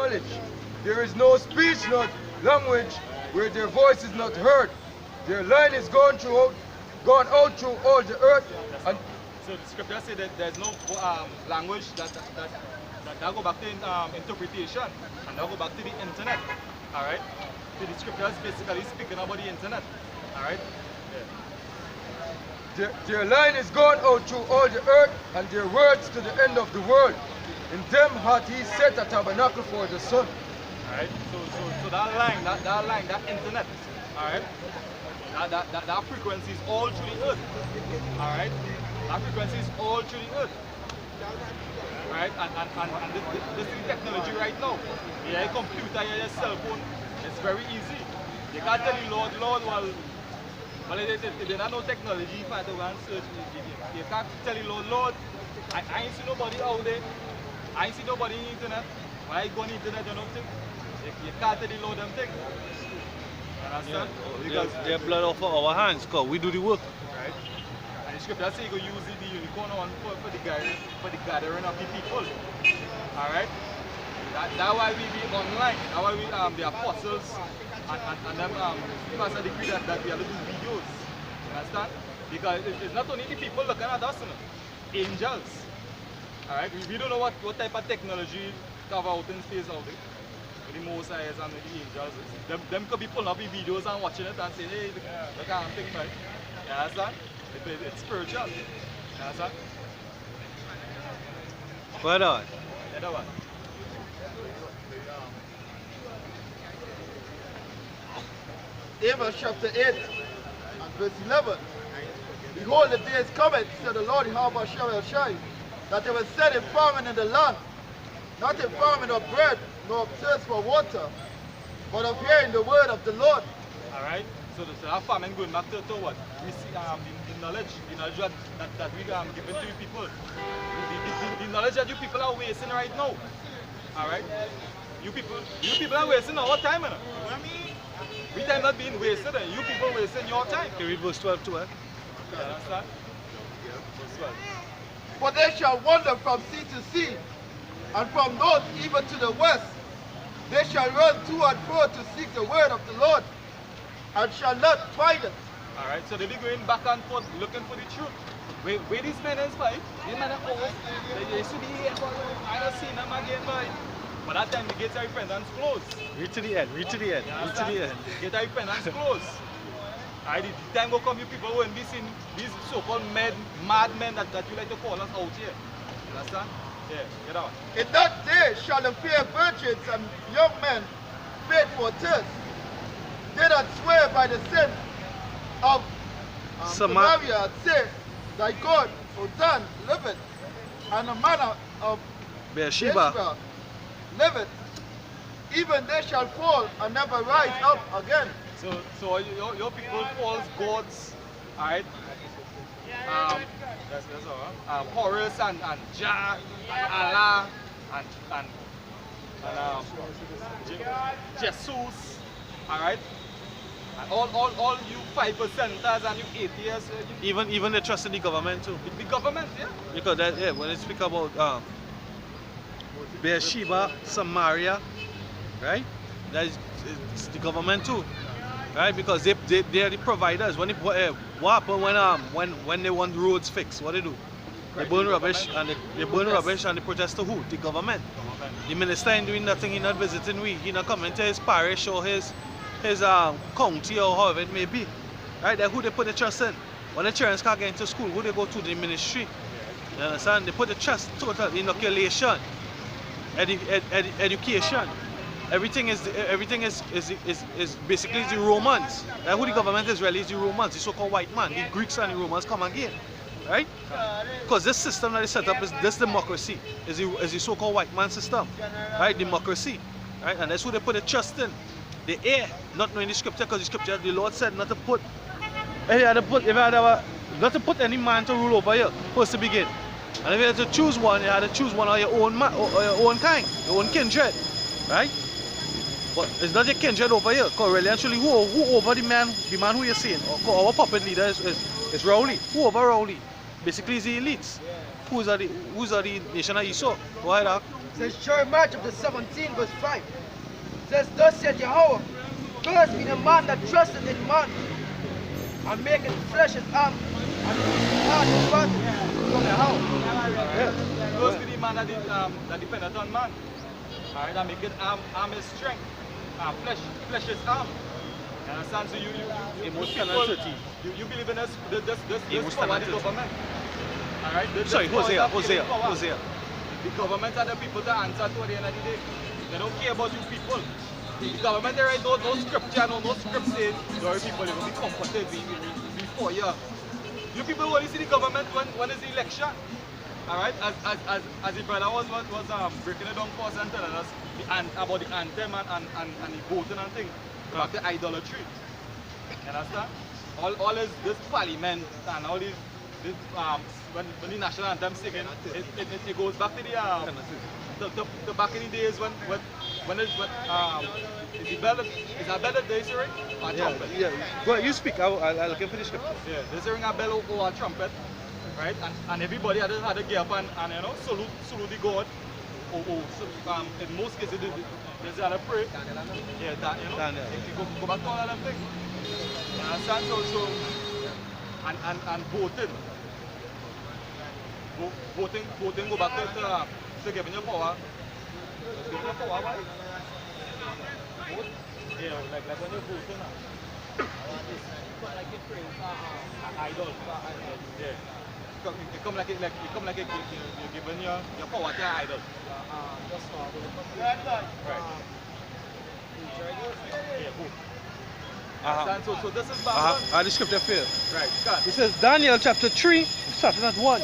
knowledge. There is no speech, not language, where their voice is not heard. Their line is gone out through all the earth. And so the scripture says that there's no language that go back to interpretation, and that go back to the internet. All right. So the scripture is basically speaking about the internet. All right. Yeah. Their line is gone out through all the earth, and their words to the end of the world. In them hath he set a tabernacle for the sun. Alright, so that line, that internet, alright, that frequency is all through the earth. Alright? That frequency is all through the earth. Right? And this is technology right now. Your computer, your cell phone, it's very easy. You can't tell you Lord, well they don't know technology for the one search. You can't tell you Lord, I ain't see nobody out there. I ain't see nobody on the internet. When I go on the internet, you know thing. You can't tell the Lord them thing. You understand? Yeah. Because they're blood off of our hands, because we do the work. Right? And the scripture says you go use the unicorn on for the gathering of the people. Alright? That's why we be online. That's why we the apostles and them pastor decree that we have to do videos. You understand? Because it's not only the people looking at us, you know, angels. Alright? We don't know what type of technology cover out in space out there. The Most High and the angels. Them could be pulling up the videos and watching it and saying, hey, look at thing, right? You understand? It's spiritual. You understand? Right on. The other one. Amos chapter 8 and verse 11. Behold, the days cometh, said the Lord Yahweh Shai, that they will set a famine in the land, not a famine of bread, nor of thirst for water, but of hearing the word of the Lord. Alright? So that famine going back to what? We see the knowledge that we giving to you people. The knowledge that you people are wasting right now. Alright? You people are wasting our time, you know? We time not being wasted, and you people wasting your time. Can we read verse 12 too, eh? You understand? Verse 12. For they shall wander from sea to sea, and from north even to the west. They shall run to and fro to seek the word of the Lord, and shall not find it. Alright, so they be going back and forth looking for the truth. Where these men is, boy? These men are old. They used to be here, but I don't see them again, boy. But that time the gates of repentance closed. Read to the end, read to the end, read to the end. Gate of repentance closed. Alright, the time will come, you people won't be seeing these so-called mad men that you like to call us out here. You understand? Yeah, get out. In that day shall the fair virgins and young men bid for thirst. They that swear by the sin of Samaria and say, thy God, O Dan, liveth, and the manner of Beersheba liveth. Even they shall fall and never rise up again. So your people false gods, alright? That's all. Horus and Jah and Allah and Jesus, alright? And all you 5%ers and you atheists. even they trust in the government too. The government, yeah? Because that, yeah, when they speak about Beersheba, Samaria, right? That is it's the government too, right? Because they are the providers. When what happen when they want roads fixed? What they do? They burn rubbish and they protest to who? The government. The minister ain't doing nothing. He not visiting we. He not coming to his parish or his county or however it may be, right? That's who they put the trust in. When the children can't get into school, who they go to? The ministry. You understand? They put the trust, total inoculation, education. Everything is basically the Romans. That's who the government is really, is the Romans, the so-called white man. The Greeks and the Romans come again, right? Because this system that is set up is this democracy, is the so-called white man system, right? Democracy, right? And that's who they put the trust in. The air, not knowing the scripture, because the scripture, the Lord said not to put, not to put any man to rule over you, first to begin. And if you had to choose one, you had to choose one of your own or your own kind, your own kindred, right? But it's not your kindred over here, because really actually who over the man who you're seeing, our puppet leader is Rowley. Who over Rowley? Basically is the elites. Who's are the nation that you saw? Go ahead, Says Jeremiah chapter 17 verse 5. Says, thus said Yahweh, cursed be the man that trusteth in man, and maketh flesh his arm, and heart his battle from the house. Cursed be the man that dependeth on man. Alright, that make it arm his strength. Flesh his arm. You understand? So you believe in this power, the government. Alright? Sorry, Hosea. The government are the people that answer to at the end of the day. They don't care about you people. The government there ain't no scripture, no script saying your people will be comforted before you. You people only see the government when it's the election. Alright? As the brother was breaking it down for us and telling us about the anthem and the voting and things. Back to idolatry. You understand? All this parliament and all these when the national anthem singing, it goes back to the back in the days when is a bell that they ring or a trumpet? Yeah. Well, you speak. I'll give you the scripture. Yeah, they ring a bell or a trumpet, right? And everybody had to get up and you know salute the God. In most cases they had to pray. Yeah, that you know. Go back to all of them things. You understand? So and voting go back to giving your power. Giving your power, right? Vote? Yeah, like when you're voting now. Like you pray idol. Yeah. You come like you're giving your power to an idol. Right. So this is Babylon. The scripture for you. Right. It says Daniel chapter 3, starting at 1.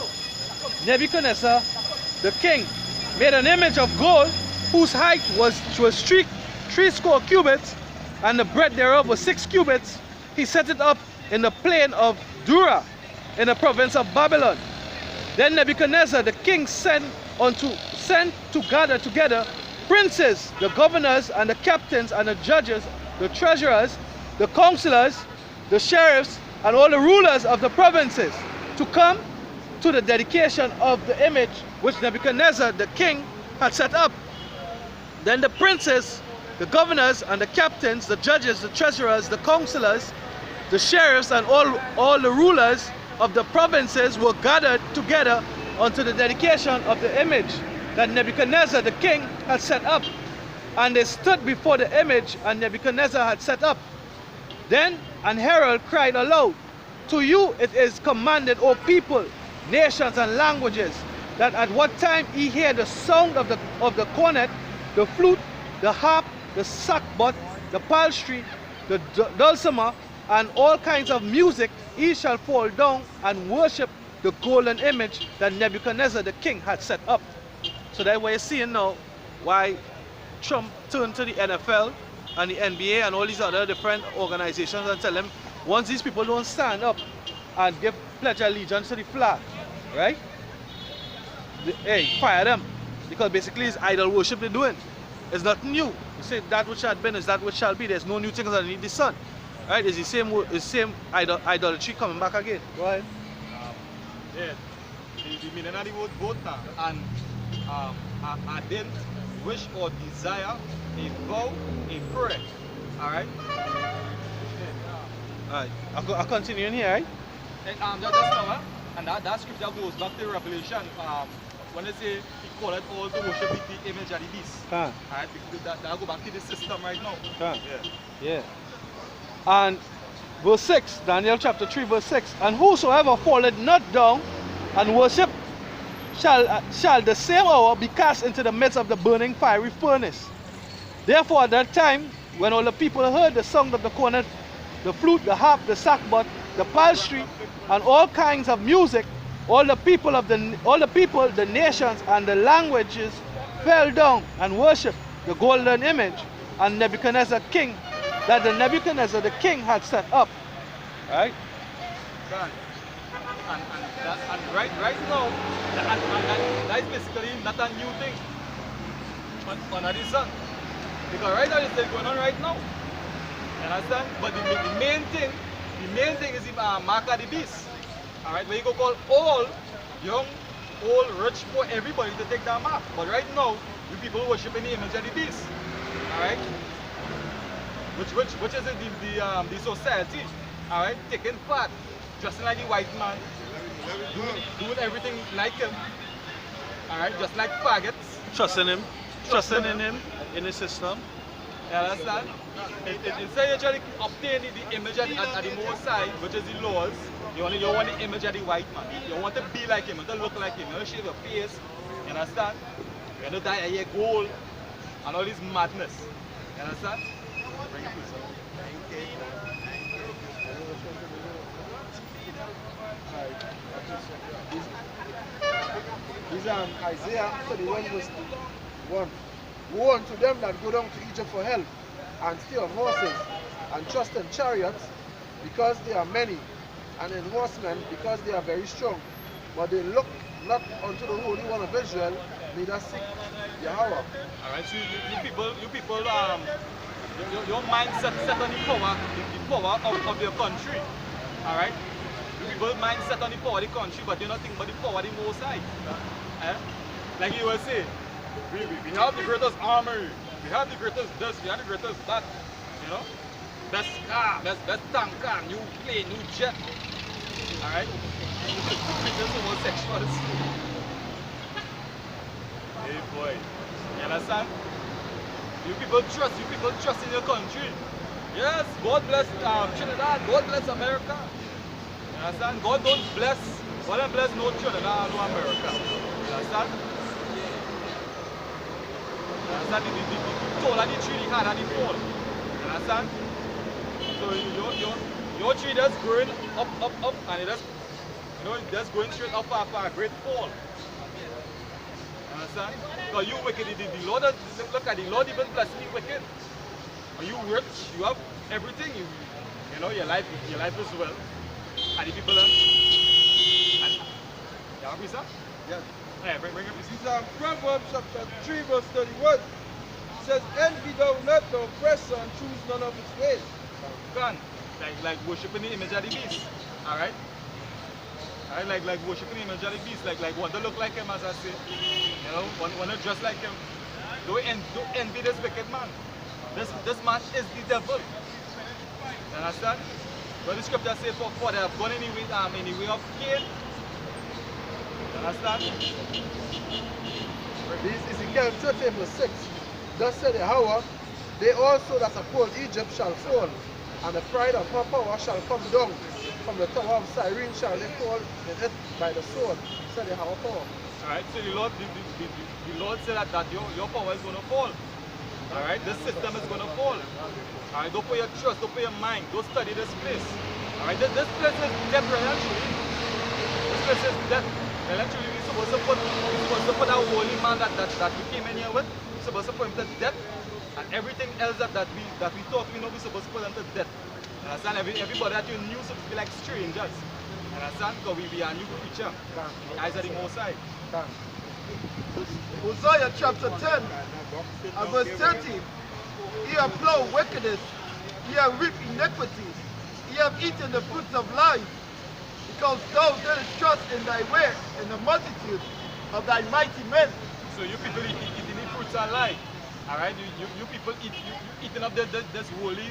Nebuchadnezzar, the king, made an image of gold whose height was three score cubits, and the breadth thereof was 6 cubits. He set it up in the plain of Dura, in the province of Babylon. Then Nebuchadnezzar the king sent to gather together princes, the governors, and the captains, and the judges, the treasurers, the counselors, the sheriffs, and all the rulers of the provinces to come to the dedication of the image which Nebuchadnezzar the king had set up. Then the princes, the governors, and the captains, the judges, the treasurers, the counselors, the sheriffs, and all the rulers of the provinces were gathered together unto the dedication of the image that Nebuchadnezzar the king had set up. And they stood before the image and Nebuchadnezzar had set up. Then an herald cried aloud, to you it is commanded, O people, nations, and languages, that at what time ye hear the sound of the cornet, the flute, the harp, the sackbut, the psaltery, the dulcimer, and all kinds of music, ye shall fall down and worship the golden image that Nebuchadnezzar the king had set up. So that's why you're seeing now why Trump turned to the NFL and the NBA and all these other different organizations and tell them, once these people don't stand up and give pledge allegiance to the flag, right? Hey, fire them. Because basically it's idol worship they're doing. It's nothing new. You say that which had been is that which shall be. There's no new things underneath the sun. Right? It's the same idolatry coming back again. Go ahead. Yeah. The meaning of the word both now. And I didn't wish or desire a vow, a prayer. Alright? Alright. I'll continue in here, right? And that's now, and that scripture goes back to Revelation. When they say he called it all to worship the image of the beast. Alright, that'll go back to the system right now. Yeah. And verse 6, Daniel chapter 3 verse 6, and whosoever falleth not down and worship shall the same hour be cast into the midst of the burning fiery furnace. Therefore at that time, when all the people heard the sound of the cornet, the flute, the harp, the sackbut, the psaltery, and all kinds of music, all the people, the nations, and the languages fell down and worshipped the golden image and Nebuchadnezzar king, that the Nebuchadnezzar the king had set up. Right? And right now, that is basically not a new thing under the sun. Because right now it's still going on right now. You understand? But the main thing is the mark of the beast. Alright, where you go call all young, old, rich, poor, everybody to take that mark. But right now, You people worshiping the image of the beast. Alright? Which is the society, alright, taking part, dressing like the white man, doing everything like him, alright, just like faggots. Trusting him, trusting in him, in his system. You understand? Instead you try to obtain the image of the Most High, which is the laws, you want the image of the white man. You want to be like him, you want to look like him, you want to shave your face, you understand? You want to dye your hair gold, and all this madness. You understand? Bring it, please. Is Isaiah 31 verse 1. Woe unto them that go down to Egypt for help, and stay on horses, and trust in chariots, because they are many, and in horsemen, because they are very strong. But they look not unto the Holy One of Israel, neither seek Yahweh. Alright, so you people, your mindset set on the power of your country. Alright? You people mindset on the power of the country, but you're not thinking about the power of the Most High. Like you will say, we have the greatest army, we have the greatest this, we have the greatest that, you know? Best car, best tank car, new plane, new jet. Alright? This homosexuals. Hey boy, you understand? You people trust in your country. Yes, God bless Trinidad, God bless America. You understand? God don't bless no Trinidad, no America. You understand? You understand? The toll of the tree, the hard of the fall. You understand? So your tree just growing up, and it just, you know, just going straight up for a great fall. Understand? Because you wicked, the Lord, look at the Lord even blessing you wicked. Are you rich? You have everything. You know your life is well. And the people and you have sir? Yes. Yeah, bring it. This is Proverbs chapter 3 verse 31. It says, envy thou not the oppressor and choose none of his ways. Can like worshiping the image of the beast. Alright? Alright, like worshiping the image of the beast, like want to look like him, as I say. You know, want to dress like him. Don't envy this wicked man. This man is the devil. You understand? But the scripture says, for they have gone in the way of Cain. You understand? This is Ezekiel 13 verse 6. Thus said Yahweh, they also that uphold Egypt shall fall, and the pride of her power shall come down. From the tower of Cyrene shall they fall in it by the sword, said Yahweh power. Alright, so the Lord said that your power is going to fall. Alright, this system is going to fall. Alright, don't put your trust, don't put your mind, don't study this place. Alright, this place is death actually. This place is death. Well, actually, we're supposed to put that holy man that we came in here with, we're supposed to put him to death. And everything else that we thought we know, we're supposed to put them to death. You understand? Everybody that you knew supposed to be like strangers. You understand? Because we are a new creature in the eyes of the Most High. Hosea chapter 10 and verse 13. Ye have plowed wickedness, ye have reaped iniquity, ye have eaten the fruits of life, because thou didst trust in thy way, in the multitude of thy mighty men. So you people eating the fruits of life. Alright, you people eating up this holy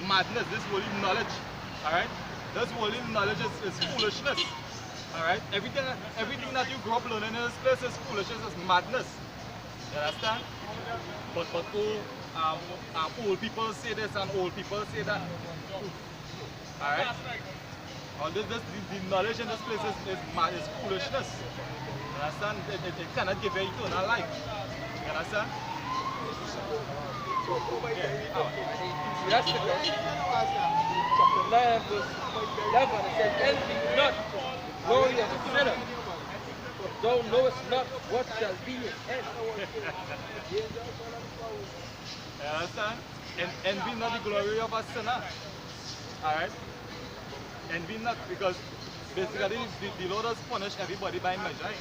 madness, this holy knowledge. Alright? This holy knowledge is foolishness. Alright? Everything that you grow up learning in this place is foolishness, is madness. You understand? But old people say this and old people say that. Alright? The knowledge in this place is foolishness. You understand? It cannot give you eternal life. You understand? Chapter 9 verse 11, it says, envy not, glory of a sinner, for thou knowest not what shall be his end. You understand? Envy not the glory of a sinner. Alright? Envy not, because basically the Lord does punish everybody by measure.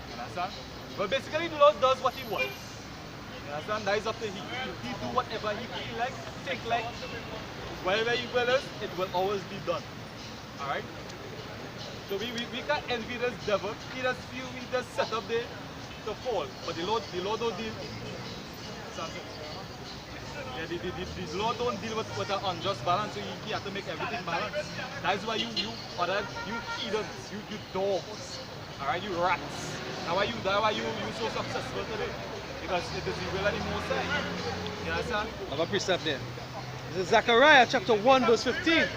You understand? But basically the Lord does what he wants. You understand? That is up to him. He do whatever he feel like, think like. Whatever he will is, it will always be done. Alright? So we can't envy this devil. He just set up there to fall, but the Lord don't deal. Yeah, the Lord don't deal with an unjust balance, so he have to make everything balanced. That's why you heathens, you dogs, alright, you rats. That's why you so successful today. Because it is the will of the Most High. You understand? I have a precept there. This is Zechariah chapter 1 verse 15. It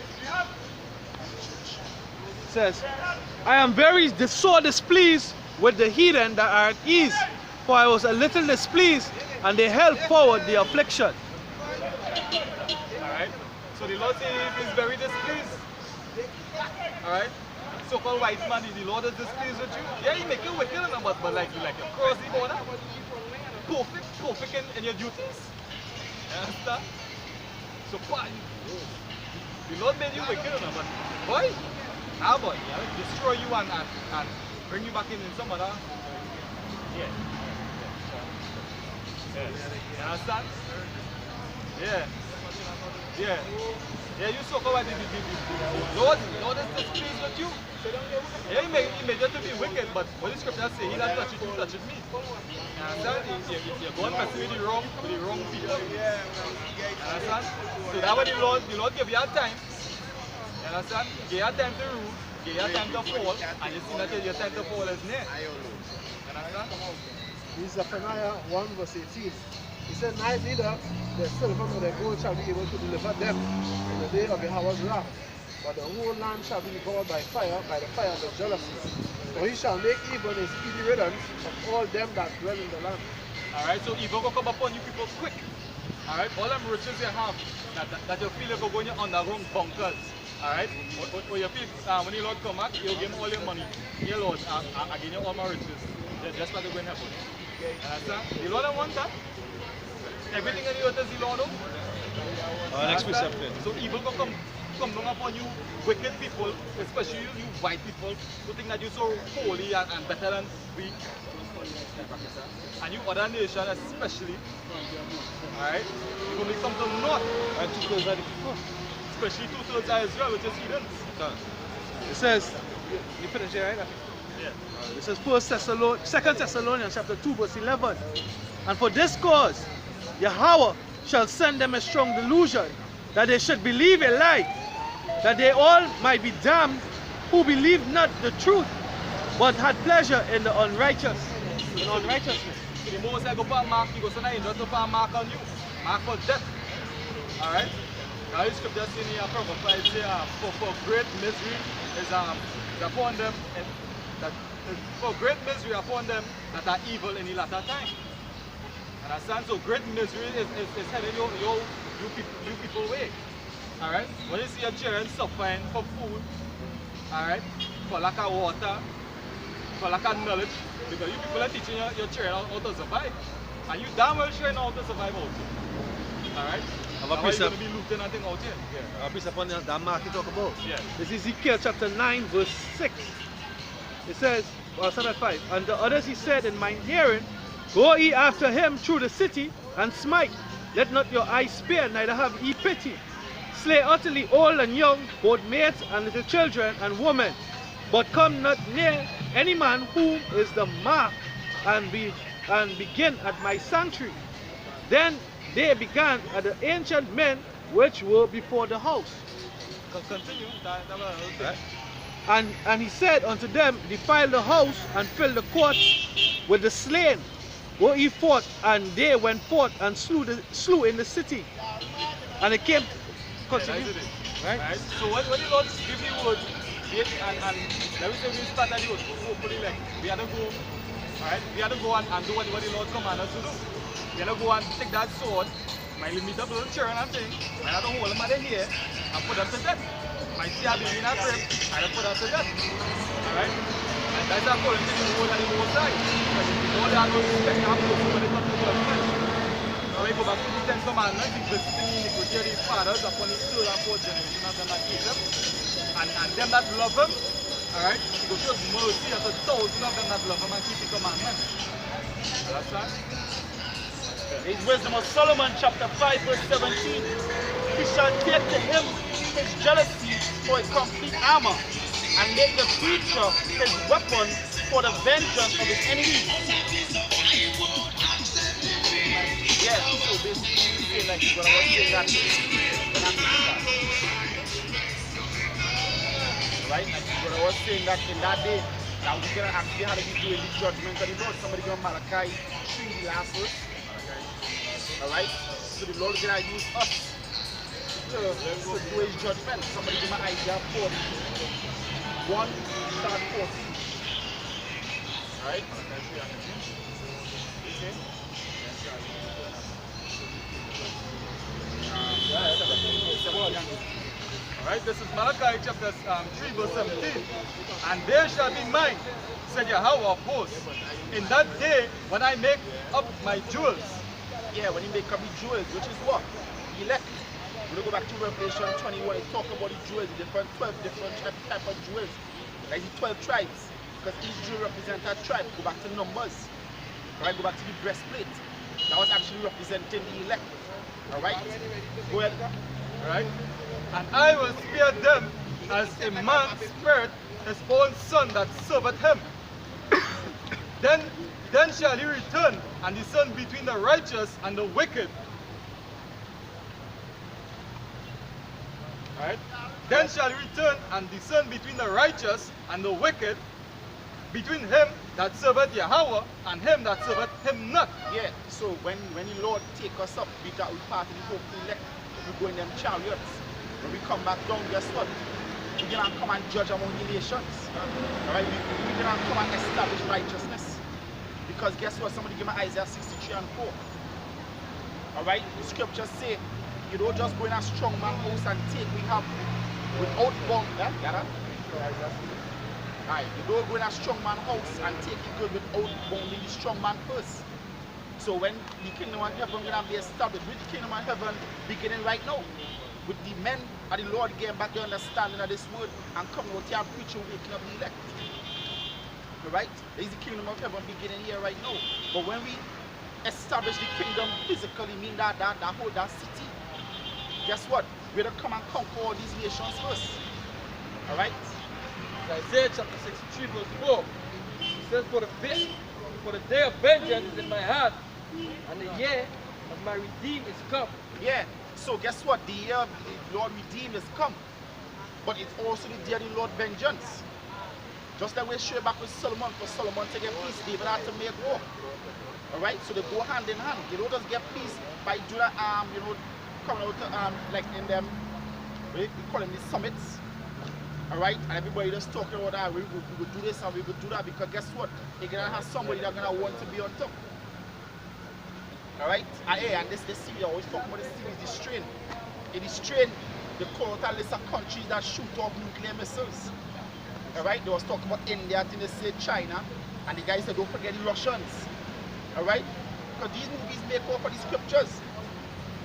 says, I am very sore displeased with the heathen that are at ease, for I was a little displeased, and they held forward the affliction. Alright? So the Lord says he's very displeased. Alright? So-called white man, the Lord is displeased with you. Yeah, he make you wicked, but like you cross the border. Perfect in your duties. You understand? So the Lord made you wicked, but boy, boy, destroy you and bring you back in some other. Yeah. You understand? Yeah. Yeah. Yeah, you so called the Lord is displeased with you. Yeah, he made you to be wicked, but what the scripture say, he that touches you, touches me. You understand? If you're going messing with the wrong people. You understand? So that when the Lord give you a time. You understand? Give you time to rule, give you time to fall, and you see that your time to fall is near. You understand? This is Zephaniah 1 verse 18. He said, neither the silver nor the gold shall be able to deliver them in the day of Yahweh's wrath, but the whole land shall be devoured by the fire of the jealousy. For he shall make even a speedy riddance of all them that dwell in the land. Alright, so evil will come upon you people quick. Alright, all them riches you have, that you feel you go in your underground bunkers. Alright, or you feel when the Lord come back, he'll give you all your money. Here, Lord, I give you all my riches. Just for the going to heaven. Understand? The Lord don't want that. Everything in the earth is the Lord. Next precept. So evil will come down upon you, wicked people, especially you white people, who think that you're so holy and better than we. And you other nations especially. Alright? You only come to the north. And 2/3 of the people. Especially 2/3 of Israel, which is heathens. It says, you finish it, right? Yeah. This is 2 Thessalonians chapter 2 verse 11. And for this cause, Yahweh shall send them a strong delusion, that they should believe a lie, that they all might be damned who believed not the truth, but had pleasure in the unrighteousness. The most I go put a mark, you go send an angel to put a mark on you. Mark for death. Alright? Now the scripture says in here, Proverbs 5 say, for great misery is upon them, for great misery upon them that are evil in the latter time. Understand? So great misery is heading you people way. Alright? When you see your children suffering for food, alright, for lack of water, for lack of knowledge, because you people are teaching your children how to survive. And you damn well sure know how to survive out here. Alright? Have a Now precept. you're going to be looting and thing out here. I have a precept on that mark you talk about. Yeah. This is Ezekiel chapter 9 verse 6. It says, well, start at 5. And the others he said in mine hearing, go ye after him through the city, and smite. Let not your eyes spare, neither have ye pity. Slay utterly old and young, both maids and little children and women. But come not near any man whom is the mark, and begin at my sanctuary. Then they began at the ancient men which were before the house. Continue. And he said unto them, defile the house and fill the courts with the slain. Go ye forth, and they went forth and slew in the city. And it came. Continue. Right? So when the Lord give you word, and let me say we start at the word, hopefully like we had to go, alright? We had to go and do what the Lord commanded us to do. We had to go and take that sword, my meet up little children and thing, I had to hold them at the hair and put them to death. My see a baby in a crib, I had to put them to death. Alright? And that's according to the word of the Most High. Because the Lord has no respect and approach when it comes to judgment. Now we go back to the 10 commandments, the visiting iniquity of the fathers upon the third and fourth generation of them that hate them. And them that love him, alright, he will show mercy unto thousands of them that love him and keep the commandments. Understand? His wisdom of Solomon chapter 5 verse 17. He shall take to him his jealousy for a complete armor, and make the preacher his weapon for the vengeance of his enemies. Yes, so basically he's saying like what I was saying that right? Like what I was saying that in that day, now we're gonna actually have to be doing the judgment of the Lord. Somebody gonna Malachi 3 the last verse. Alright? So the Lord is gonna use us to do his judgment. Somebody give me Isaiah 40. 1 start 14. Alright? Alright, this is Malachi chapter 3 verse 17. And there shall be mine, said Yahweh of hosts, in that day when I make up my jewels. Yeah, when he make up the jewels, which is what? The elect. When you go back to Revelation 21, it talk about the jewels, the different 12 different type of jewels. Like the 12 tribes. Because each jewel represents a tribe. Go back to Numbers. Alright, go back to the breastplate. That was actually representing the elect. Alright? Go ahead. Alright? And I will spare them as a man spared his own son that serveth him. Then shall he return and discern between the righteous and the wicked. Right? Then shall he return and discern between the righteous and the wicked, between him that serveth Yahweh and him that serveth him not. Yeah, so when the Lord take us up, we part of the hope to elect, we go in them chariots. When we come back down, guess what? We're going to come and judge among the nations. Alright, we're going to come and establish righteousness. Because guess what? Somebody give me Isaiah 63 and 4. Alright, the scriptures say, you don't just go in a strong man house and take we have without bond. Yeah, got that? Alright, you don't go in a strong man house and take it good without bounding the strong man first. So when the kingdom of heaven is going to be established, with the kingdom of heaven beginning right now, with the men of the Lord getting back the understanding of this word and coming out here and preaching, waking up the elect. Alright? There is the kingdom of heaven beginning here right now. But when we establish the kingdom physically, mean that whole city, guess what? We're going to come and conquer all these nations first. Alright? Isaiah chapter 63 verse 4. It says, for the day of vengeance is in my hand, and the year of my redeem is come. Yeah. So guess what? The year of the Lord redeem is come. But it's also the day of the Lord vengeance. Just like we share back with Solomon, for Solomon to get peace, David had to make war. Alright? So they go hand in hand. You don't just get peace by doing coming out like in them, we call them the summits. Alright? And everybody just talking about that. We will do this and we will do that, because guess what? You're gonna have somebody that's gonna want to be on top. Alright? And this series, I always talk about this series, the strain. In the strain, they call out a list of countries that shoot off nuclear missiles. Alright? They was talking about India, I think they said China, and the guy said don't forget the Russians. Alright? Because these movies make up for the scriptures.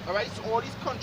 Alright? So all these countries